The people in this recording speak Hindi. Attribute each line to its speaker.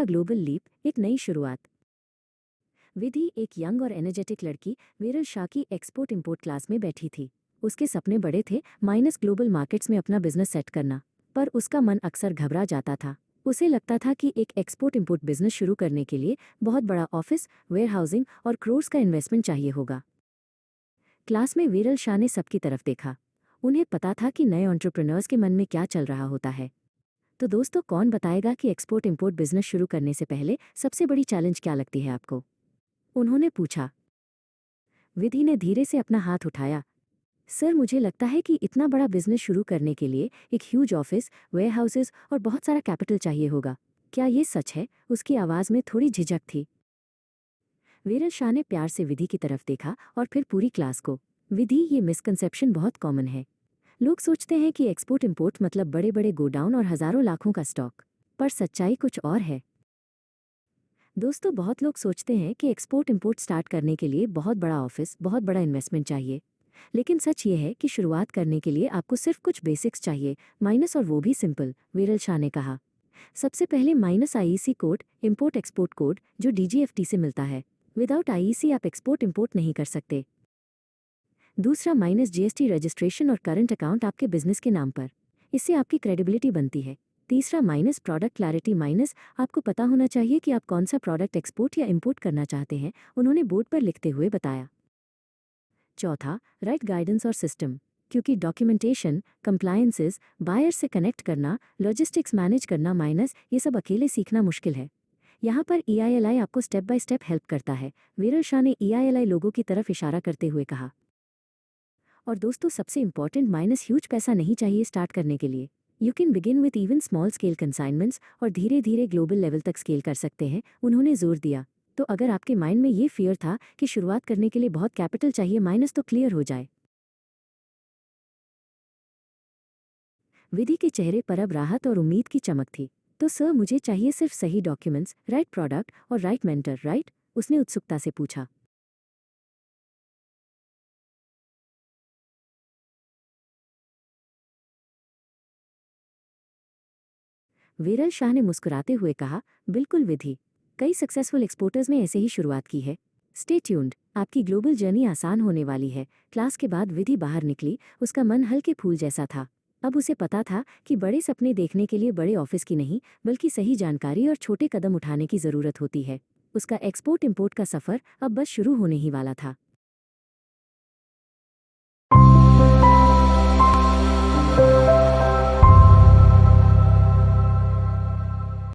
Speaker 1: ग्लोबल लीप, एक नई शुरुआत। विधि, एक यंग और एनर्जेटिक लड़की, विरल शाह की एक्सपोर्ट इंपोर्ट क्लास में बैठी थी। उसके सपने बड़े थे, माइनस ग्लोबल मार्केट्स में अपना बिजनेस सेट करना। पर उसका मन अक्सर घबरा जाता था। उसे लगता था कि एक एक्सपोर्ट इंपोर्ट बिजनेस शुरू करने के लिए बहुत बड़ा ऑफिस, वेयर हाउसिंग और क्रोर्स का इन्वेस्टमेंट चाहिए होगा। क्लास में विरल शाह ने सबकी तरफ देखा। उन्हें पता था कि नए एंटरप्रेन्योर्स के मन में क्या चल रहा होता है। तो दोस्तों, कौन बताएगा कि एक्सपोर्ट इंपोर्ट बिजनेस शुरू करने से पहले सबसे बड़ी चैलेंज क्या लगती है आपको? उन्होंने पूछा। विधि ने धीरे से अपना हाथ उठाया। सर, मुझे लगता है कि इतना बड़ा बिजनेस शुरू करने के लिए एक ह्यूज ऑफिस, वेयर हाउसेस और बहुत सारा कैपिटल चाहिए होगा। क्या ये सच है? उसकी आवाज में थोड़ी झिझक थी। वीरल शाह ने प्यार से विधि की तरफ देखा और फिर पूरी क्लास को। विधि, ये मिसकंसेप्शन बहुत कॉमन है। लोग सोचते हैं कि एक्सपोर्ट इंपोर्ट मतलब बड़े बड़े गोडाउन और हजारों लाखों का स्टॉक। पर सच्चाई कुछ और है। दोस्तों, बहुत लोग सोचते हैं कि एक्सपोर्ट इंपोर्ट स्टार्ट करने के लिए बहुत बड़ा ऑफिस, बहुत बड़ा इन्वेस्टमेंट चाहिए। लेकिन सच ये है कि शुरुआत करने के लिए आपको सिर्फ कुछ बेसिक्स चाहिए, माइनस, और वो भी सिंपल, वीरल शाह ने कहा। सबसे पहले minus IEC code, import export code, जो डीजीएफटी से मिलता है। विदाउट आईईसी आप एक्सपोर्ट इंपोर्ट नहीं कर सकते। दूसरा, माइनस जीएसटी रजिस्ट्रेशन और करंट अकाउंट आपके बिजनेस के नाम पर। इससे आपकी क्रेडिबिलिटी बनती है। तीसरा, माइनस प्रोडक्ट क्लैरिटी, माइनस आपको पता होना चाहिए कि आप कौन सा प्रोडक्ट एक्सपोर्ट या इंपोर्ट करना चाहते हैं, उन्होंने बोर्ड पर लिखते हुए बताया। चौथा, राइट गाइडेंस और सिस्टम, क्योंकि डॉक्यूमेंटेशन, कंप्लायंसेस, बायर से कनेक्ट करना, लॉजिस्टिक्स मैनेज करना, माइनस ये सब अकेले सीखना मुश्किल है। यहाँ पर ईआईएलआई आपको स्टेप बाय स्टेप हेल्प करता है, वीरल शाह ने ईआईएलआई लोगों की तरफ इशारा करते हुए कहा। और दोस्तों, सबसे इंपॉर्टेंट, माइनस ह्यूज पैसा नहीं चाहिए स्टार्ट करने के लिए। You can begin with even small scale consignments और धीरे धीरे ग्लोबल लेवल तक स्केल कर सकते हैं, उन्होंने जोर दिया। तो अगर आपके माइंड में ये फियर था कि शुरुआत करने के लिए बहुत कैपिटल चाहिए, माइनस तो क्लियर हो जाए। विधि के चेहरे पर अब राहत और उम्मीद की चमक थी। तो सर, मुझे चाहिए सिर्फ सही डॉक्यूमेंट्स, राइट प्रोडक्ट और राइट मेंटर, राइट? उसने उत्सुकता से पूछा। वीरल शाह ने मुस्कुराते हुए कहा, बिल्कुल विधि। कई सक्सेसफुल एक्सपोर्टर्स ने ऐसे ही शुरुआत की है। स्टे ट्यून्ड, आपकी ग्लोबल जर्नी आसान होने वाली है। क्लास के बाद विधि बाहर निकली। उसका मन हल्के फूल जैसा था। अब उसे पता था कि बड़े सपने देखने के लिए बड़े ऑफिस की नहीं, बल्कि सही जानकारी और छोटे कदम उठाने की जरूरत होती है। उसका एक्सपोर्ट इंपोर्ट का सफर अब बस शुरू होने ही वाला था।